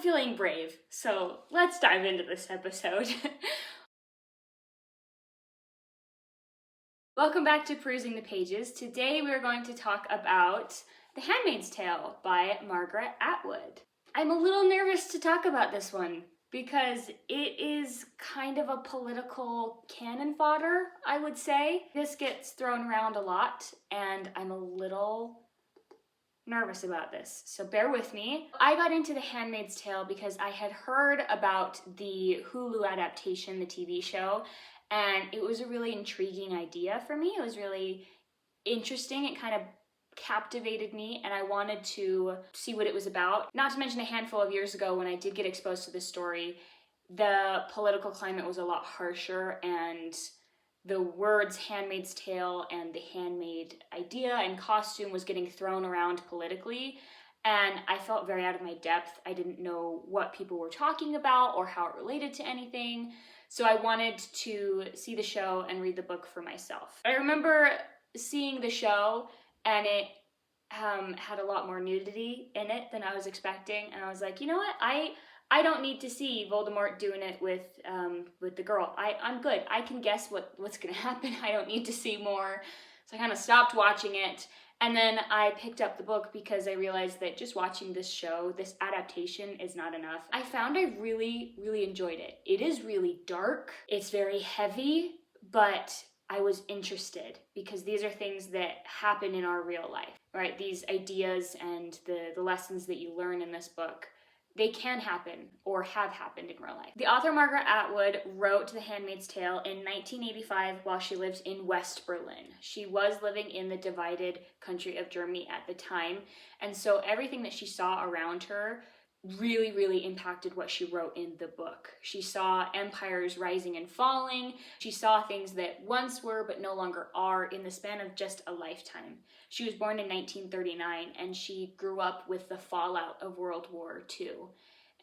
feeling brave, so let's dive into this episode. Welcome back to Perusing the Pages. Today we're going to talk about The Handmaid's Tale by Margaret Atwood. I'm a little nervous to talk about this one because it is kind of a political cannon fodder, I would say. This gets thrown around a lot and I'm a little nervous about this, so bear with me. I got into The Handmaid's Tale because I had heard about the Hulu adaptation, the TV show, and it was a really intriguing idea for me. It was really interesting. It kind of captivated me and I wanted to see what it was about. Not to mention a handful of years ago when I did get exposed to this story, the political climate was a lot harsher and the words Handmaid's Tale and the handmaid idea and costume was getting thrown around politically, and I felt very out of my depth. I didn't know what people were talking about or how it related to anything, so I wanted to see the show and read the book for myself. I remember seeing the show and it had a lot more nudity in it than I was expecting, and I was like, you know what, I don't need to see Voldemort doing it with the girl. I'm good. I can guess what's gonna happen. I don't need to see more. So I kind of stopped watching it. And then I picked up the book because I realized that just watching this show, this adaptation, is not enough. I found I really, really enjoyed it. It is really dark. It's very heavy, but I was interested because these are things that happen in our real life, right? These ideas and the lessons that you learn in this book, they can happen or have happened in real life. The author Margaret Atwood wrote The Handmaid's Tale in 1985 while she lived in West Berlin. She was living in the divided country of Germany at the time, and so everything that she saw around her really, really impacted what she wrote in the book. She saw empires rising and falling. She saw things that once were but no longer are in the span of just a lifetime. She was born in 1939 and she grew up with the fallout of World War II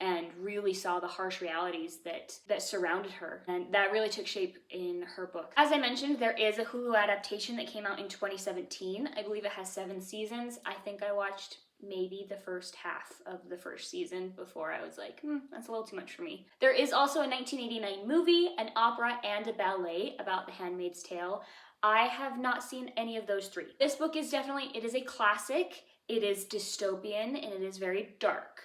and really saw the harsh realities that surrounded her. And that really took shape in her book. As I mentioned, there is a Hulu adaptation that came out in 2017. I believe it has 7 seasons. I think I watched maybe the first half of the first season before I was like, that's a little too much for me. There is also a 1989 movie, an opera, and a ballet about The Handmaid's Tale. I have not seen any of those 3. This book is definitely, it is a classic, it is dystopian, and it is very dark.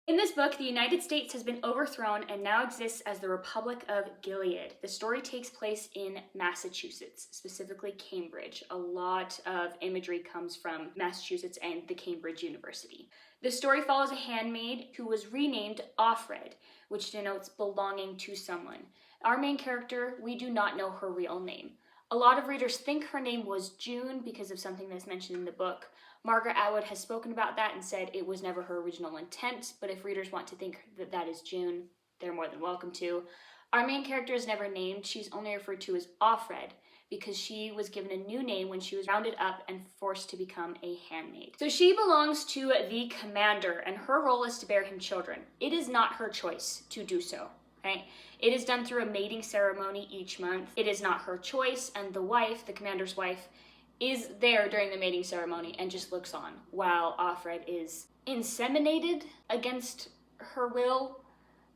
In this book, the United States has been overthrown and now exists as the Republic of Gilead. The story takes place in Massachusetts, specifically Cambridge. A lot of imagery comes from Massachusetts and the Cambridge University. The story follows a handmaid who was renamed Offred, which denotes belonging to someone. Our main character, we do not know her real name. A lot of readers think her name was June because of something that's mentioned in the book. Margaret Atwood has spoken about that and said it was never her original intent, but if readers want to think that that is June, they're more than welcome to. Our main character is never named. She's only referred to as Offred because she was given a new name when she was rounded up and forced to become a handmaid. So she belongs to the commander and her role is to bear him children. It is not her choice to do so. Right? It is done through a mating ceremony each month. It is not her choice, and the wife, the commander's wife, is there during the mating ceremony and just looks on while Offred is inseminated against her will.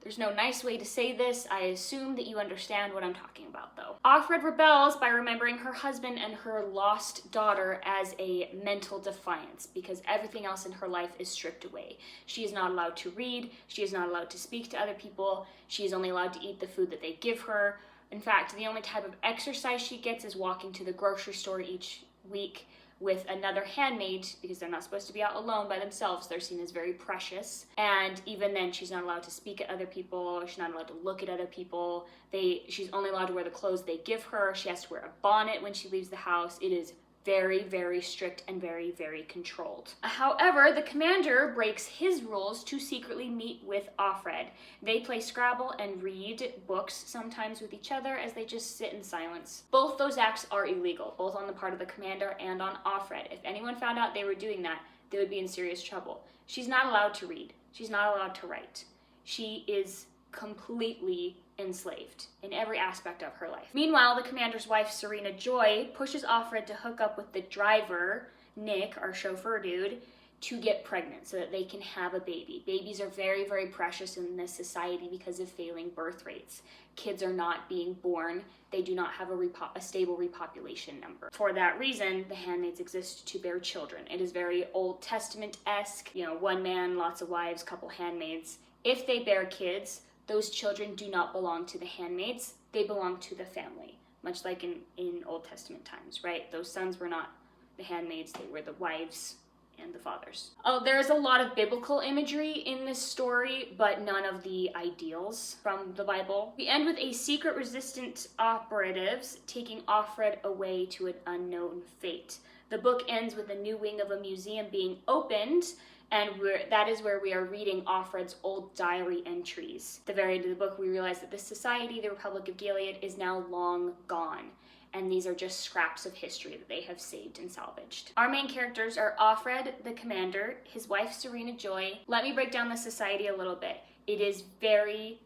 There's no nice way to say this. I assume that you understand what I'm talking about, though. Offred rebels by remembering her husband and her lost daughter as a mental defiance because everything else in her life is stripped away. She is not allowed to read. She is not allowed to speak to other people. She is only allowed to eat the food that they give her. In fact, the only type of exercise she gets is walking to the grocery store each week with another handmaid because they're not supposed to be out alone by themselves. They're seen as very precious. And even then, she's not allowed to speak at other people. She's not allowed to look at other people. She's only allowed to wear the clothes they give her. She has to wear a bonnet when she leaves the house. It is very, very strict and very, very controlled. However, the commander breaks his rules to secretly meet with Offred. They play Scrabble and read books sometimes with each other as they just sit in silence. Both those acts are illegal, both on the part of the commander and on Offred. If anyone found out they were doing that, they would be in serious trouble. She's not allowed to read. She's not allowed to write. She is completely enslaved in every aspect of her life. Meanwhile, the commander's wife, Serena Joy, pushes Offred to hook up with the driver, Nick, our chauffeur dude, to get pregnant so that they can have a baby. Babies are very, very precious in this society because of failing birth rates. Kids are not being born. They do not have a stable repopulation number. For that reason, the handmaids exist to bear children. It is very Old Testament-esque, one man, lots of wives, couple handmaids. If they bear kids, those children do not belong to the handmaids. They belong to the family, much like in Old Testament times, right? Those sons were not the handmaids, they were the wives and the fathers. Oh, there's a lot of biblical imagery in this story, but none of the ideals from the Bible. We end with a secret resistant operatives taking Offred away to an unknown fate. The book ends with a new wing of a museum being opened, and that is where we are reading Offred's old diary entries. At the very end of the book, we realize that this society, the Republic of Gilead, is now long gone. And these are just scraps of history that they have saved and salvaged. Our main characters are Offred, the commander, his wife Serena Joy. Let me break down the society a little bit. It is very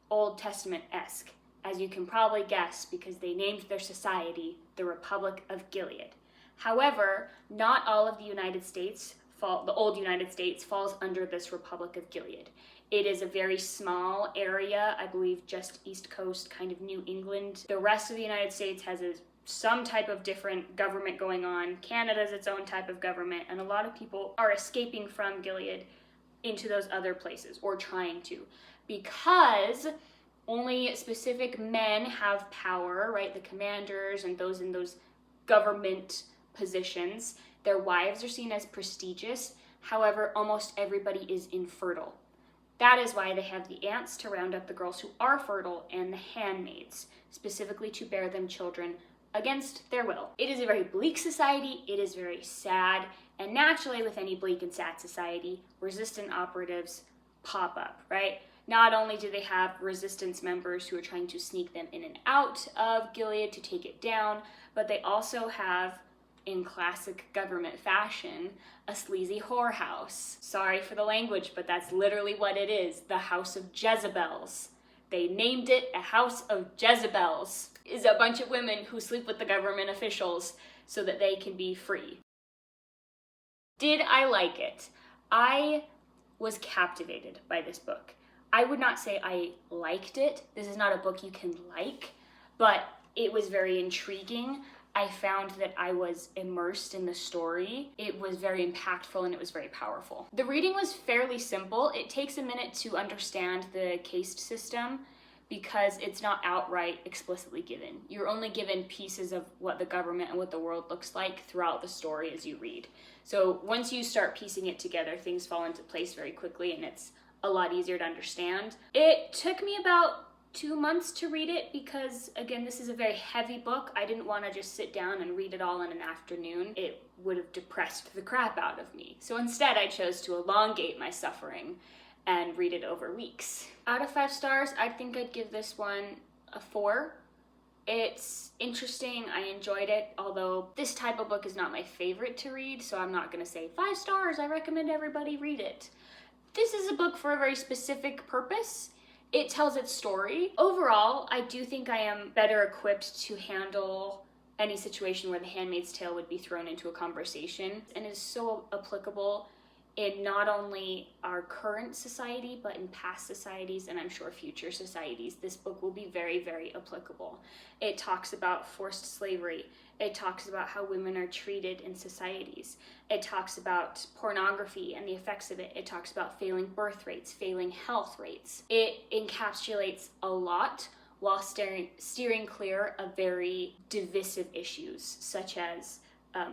Old Testament-esque, as you can probably guess, because they named their society the Republic of Gilead. However, not all of the United States, the old United States, falls under this Republic of Gilead. It is a very small area, I believe just East Coast, kind of New England. The rest of the United States has some type of different government going on. Canada's its own type of government, and a lot of people are escaping from Gilead into those other places, or trying to, because only specific men have power, right? The commanders and those in those government positions. Their wives are seen as prestigious. However, almost everybody is infertile. That is why they have the aunts to round up the girls who are fertile and the handmaids, specifically to bear them children against their will. It is a very bleak society, it is very sad, and naturally with any bleak and sad society, resistant operatives pop up, right? Not only do they have resistance members who are trying to sneak them in and out of Gilead to take it down, but they also have, in classic government fashion, a sleazy whorehouse. Sorry for the language, but that's literally what it is, the House of Jezebels. They named it a House of Jezebels. It's a bunch of women who sleep with the government officials so that they can be free. Did I like it? I was captivated by this book. I would not say I liked it. This is not a book you can like, but it was very intriguing. I found that I was immersed in the story. It was very impactful and it was very powerful. The reading was fairly simple. It takes a minute to understand the caste system because it's not outright explicitly given. You're only given pieces of what the government and what the world looks like throughout the story as you read. So once you start piecing it together, things fall into place very quickly and it's a lot easier to understand. It took me about 2 months to read it because, again, this is a very heavy book. I didn't want to just sit down and read it all in an afternoon. It would have depressed the crap out of me. So instead, I chose to elongate my suffering and read it over weeks. Out of 5 stars, I think I'd give this one a 4. It's interesting, I enjoyed it, although this type of book is not my favorite to read, so I'm not gonna say 5 stars, I recommend everybody read it. This is a book for a very specific purpose. It tells its story. Overall, I do think I am better equipped to handle any situation where The Handmaid's Tale would be thrown into a conversation, and is so applicable in not only our current society, but in past societies, and I'm sure future societies. This book will be very, very applicable. It talks about forced slavery. It talks about how women are treated in societies. It talks about pornography and the effects of it. It talks about failing birth rates, failing health rates. It encapsulates a lot while steering clear of very divisive issues, such as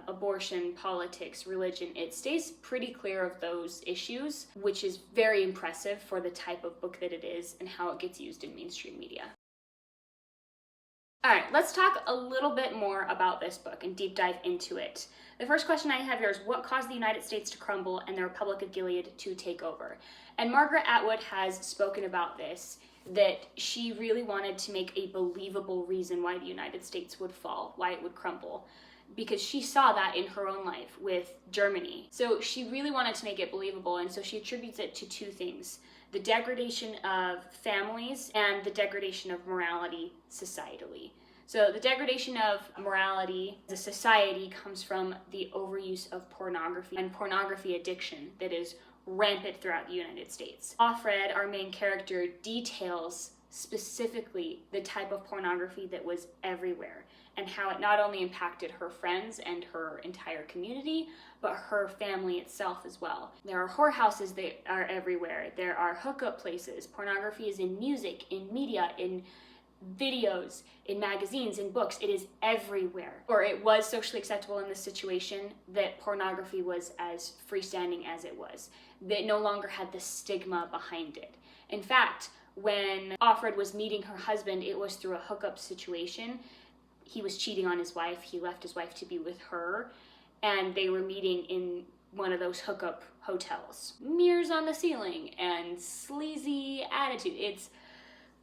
abortion, politics, religion. It stays pretty clear of those issues, which is very impressive for the type of book that it is and how it gets used in mainstream media. All right, let's talk a little bit more about this book and deep dive into it. The first question I have here is, what caused the United States to crumble and the Republic of Gilead to take over? And Margaret Atwood has spoken about this, that she really wanted to make a believable reason why the United States would fall, why it would crumble, because she saw that in her own life with Germany. So she really wanted to make it believable, and so she attributes it to 2 things: the degradation of families and the degradation of morality societally. So the degradation of morality as a society comes from the overuse of pornography and pornography addiction that is rampant throughout the United States. Offred, our main character, details specifically the type of pornography that was everywhere and how it not only impacted her friends and her entire community, but her family itself as well. There are whorehouses that are everywhere. There are hookup places. Pornography is in music, in media, in videos, in magazines, in books. It is everywhere. Or it was socially acceptable in this situation that pornography was as freestanding as it was. That it no longer had the stigma behind it. In fact, when Offred was meeting her husband, it was through a hookup situation. He was cheating on his wife. He left his wife to be with her, and they were meeting in one of those hookup hotels. Mirrors on the ceiling and sleazy attitude. It's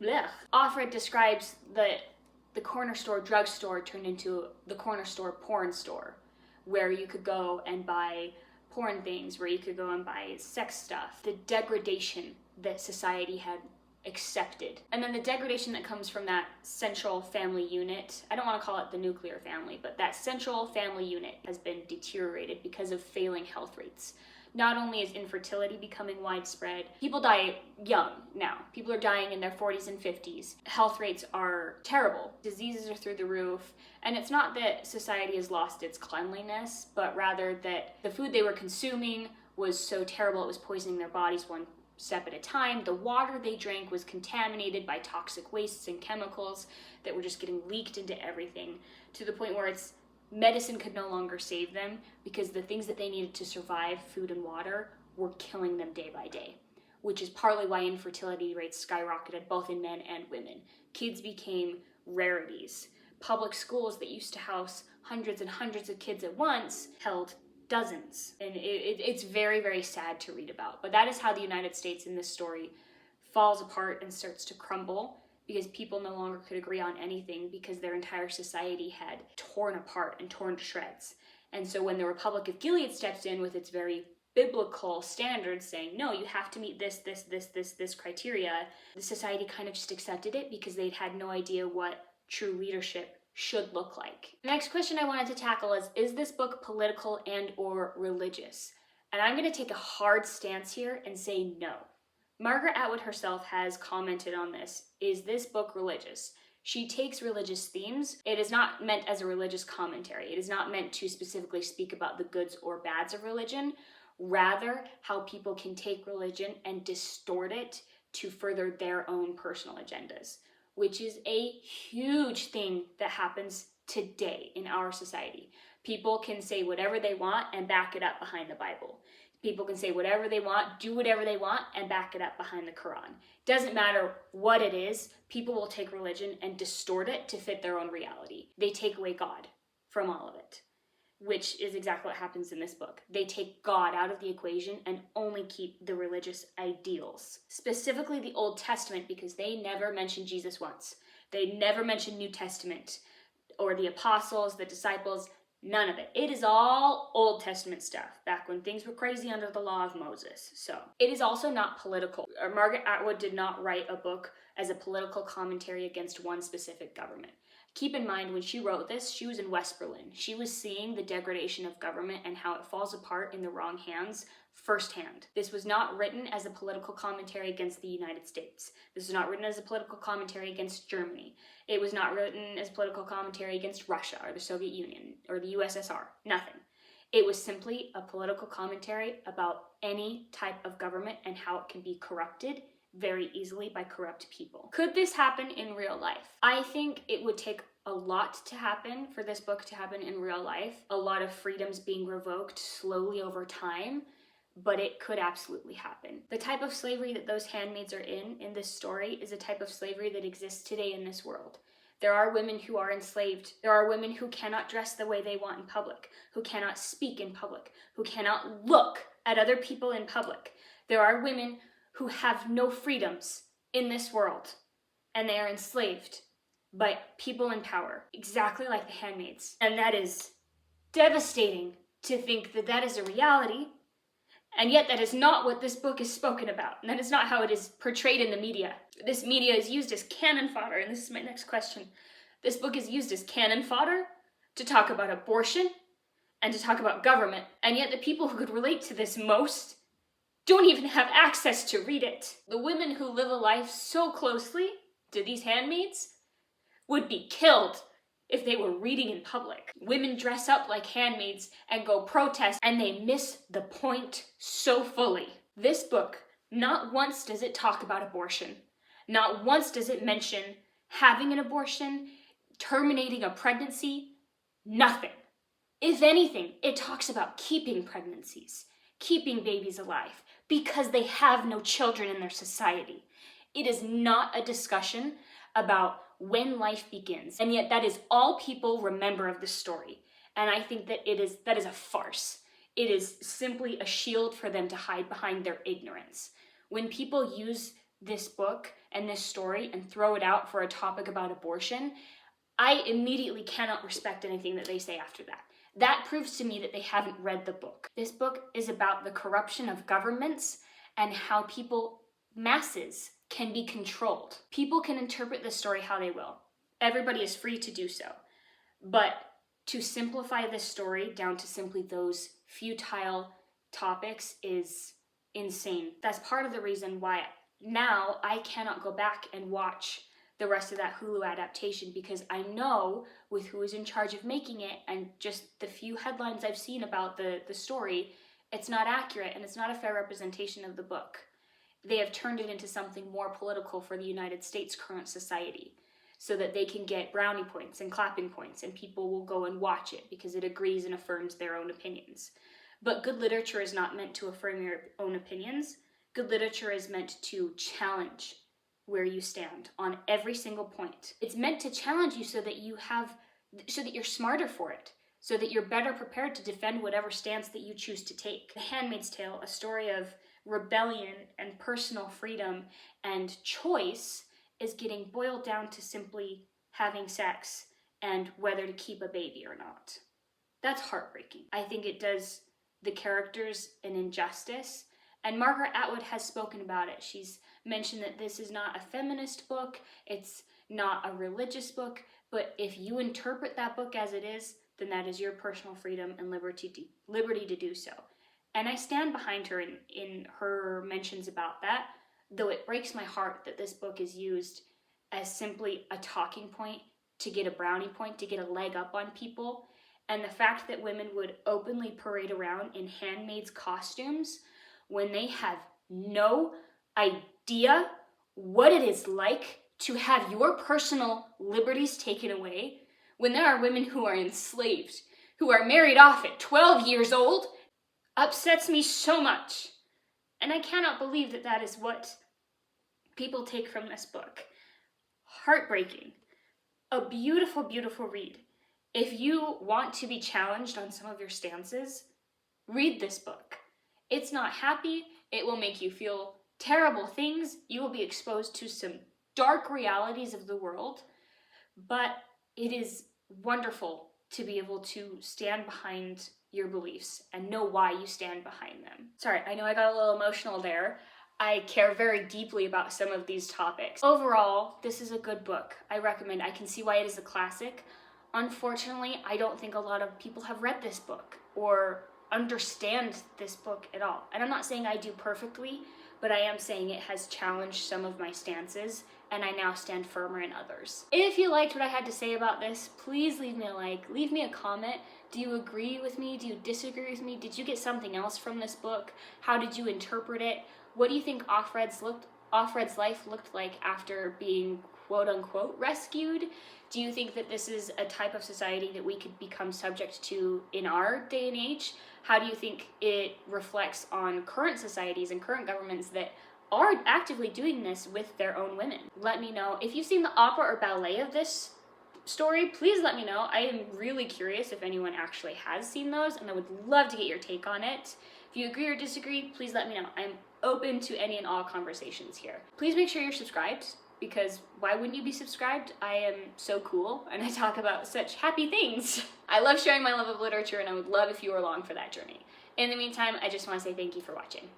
blech. Offred describes the corner store drugstore turned into the corner store porn store, where you could go and buy porn things, where you could go and buy sex stuff. The degradation that society had accepted. And then the degradation that comes from that central family unit. I don't want to call it the nuclear family, but that central family unit has been deteriorated because of failing health rates. Not only is infertility becoming widespread, people die young now. People are dying in their 40s and 50s. Health rates are terrible. Diseases are through the roof. And it's not that society has lost its cleanliness, but rather that the food they were consuming was so terrible it was poisoning their bodies one step at a time. The water they drank was contaminated by toxic wastes and chemicals that were just getting leaked into everything, to the point where medicine could no longer save them because the things that they needed to survive, food and water, were killing them day by day, which is partly why infertility rates skyrocketed both in men and women. Kids became rarities. Public schools that used to house hundreds and hundreds of kids at once held dozens. And it's very, very sad to read about. But that is how the United States in this story falls apart and starts to crumble, because people no longer could agree on anything because their entire society had torn apart and torn to shreds. And so when the Republic of Gilead steps in with its very biblical standards saying, no, you have to meet this criteria, the society kind of just accepted it because they'd had no idea what true leadership should look like. The next question I wanted to tackle is this book political and or religious? And I'm going to take a hard stance here and say no. Margaret Atwood herself has commented on this. Is this book religious? She takes religious themes. It is not meant as a religious commentary. It is not meant to specifically speak about the goods or bads of religion, rather how people can take religion and distort it to further their own personal agendas, which is a huge thing that happens today in our society. People can say whatever they want and back it up behind the Bible. People can say whatever they want, do whatever they want, and back it up behind the Quran. Doesn't matter what it is, people will take religion and distort it to fit their own reality. They take away God from all of it, which is exactly what happens in this book. They take God out of the equation and only keep the religious ideals, specifically the Old Testament, because they never mention Jesus once. They never mention New Testament or the apostles, the disciples. None of it. It is all Old Testament stuff, back when things were crazy under the law of Moses. So it is also not political. Margaret Atwood did not write a book as a political commentary against one specific government. Keep in mind, when she wrote this, she was in West Berlin. She was seeing the degradation of government and how it falls apart in the wrong hands firsthand. This was not written as a political commentary against the United States. This was not written as a political commentary against Germany. It was not written as a political commentary against Russia or the Soviet Union or the USSR. Nothing. It was simply a political commentary about any type of government and how it can be corrupted very easily by corrupt people. Could this happen in real life? I think it would take a lot to happen for this book to happen in real life. A lot of freedoms being revoked slowly over time, but it could absolutely happen. The type of slavery that those handmaids are in this story is a type of slavery that exists today in this world. There are women who are enslaved. There are women who cannot dress the way they want in public, who cannot speak in public, who cannot look at other people in public. There are women who have no freedoms in this world, and they are enslaved by people in power, exactly like the handmaids. And that is devastating to think that that is a reality, and yet that is not what this book is spoken about, and that is not how it is portrayed in the media. This media is used as cannon fodder, and this is my next question. This book is used as cannon fodder to talk about abortion and to talk about government, and yet the people who could relate to this most don't even have access to read it. The women who live a life so closely to these handmaids would be killed if they were reading in public. Women dress up like handmaids and go protest, and they miss the point so fully. This book, not once does it talk about abortion. Not once does it mention having an abortion, terminating a pregnancy, nothing. If anything, it talks about keeping pregnancies, keeping babies alive, because they have no children in their society. It is not a discussion about when life begins, and yet that is all people remember of this story. And I think that that is a farce. It is simply a shield for them to hide behind their ignorance. When people use this book and this story and throw it out for a topic about abortion, I immediately cannot respect anything that they say after that. That proves to me that they haven't read the book. This book is about the corruption of governments and how people, masses, can be controlled. People can interpret the story how they will. Everybody is free to do so. But to simplify this story down to simply those futile topics is insane. That's part of the reason why now I cannot go back and watch the rest of that Hulu adaptation, because I know with who is in charge of making it and just the few headlines I've seen about the story, it's not accurate and it's not a fair representation of the book. They have turned it into something more political for the United States current society so that they can get brownie points and clapping points, and people will go and watch it because it agrees and affirms their own opinions. But good literature is not meant to affirm your own opinions. Good literature is meant to challenge where you stand on every single point. It's meant to challenge you so that you're smarter for it, so that you're better prepared to defend whatever stance that you choose to take. The Handmaid's Tale, a story of rebellion and personal freedom and choice, is getting boiled down to simply having sex and whether to keep a baby or not. That's heartbreaking. I think it does the characters an injustice, and Margaret Atwood has spoken about it. She's mentioned that this is not a feminist book, it's not a religious book, but if you interpret that book as it is, then that is your personal freedom and liberty to do so. And I stand behind her in her mentions about that, though it breaks my heart that this book is used as simply a talking point to get a brownie point, to get a leg up on people. And the fact that women would openly parade around in handmaids' costumes when they have no idea what it is like to have your personal liberties taken away, when there are women who are enslaved, who are married off at 12 years old, upsets me so much. And I cannot believe that that is what people take from this book. Heartbreaking. A beautiful, beautiful read. If you want to be challenged on some of your stances, read this book. It's not happy. It will make you feel terrible things. You will be exposed to some dark realities of the world, but it is wonderful to be able to stand behind your beliefs and know why you stand behind them. Sorry, I know I got a little emotional there. I care very deeply about some of these topics. Overall, this is a good book. I recommend. I can see why it is a classic. Unfortunately, I don't think a lot of people have read this book or understand this book at all. And I'm not saying I do perfectly, but I am saying it has challenged some of my stances, and I now stand firmer in others. If you liked what I had to say about this, please leave me a like, leave me a comment. Do you agree with me? Do you disagree with me? Did you get something else from this book? How did you interpret it? What do you think Offred's life looked like after being quote-unquote rescued? Do you think that this is a type of society that we could become subject to in our day and age? How do you think it reflects on current societies and current governments that are actively doing this with their own women? Let me know. If you've seen the opera or ballet of this story, please let me know. I am really curious if anyone actually has seen those, and I would love to get your take on it. If you agree or disagree, please let me know. I'm open to any and all conversations here. Please make sure you're subscribed, because why wouldn't you be subscribed? I am so cool, and I talk about such happy things. I love sharing my love of literature, and I would love if you were along for that journey. In the meantime, I just want to say thank you for watching.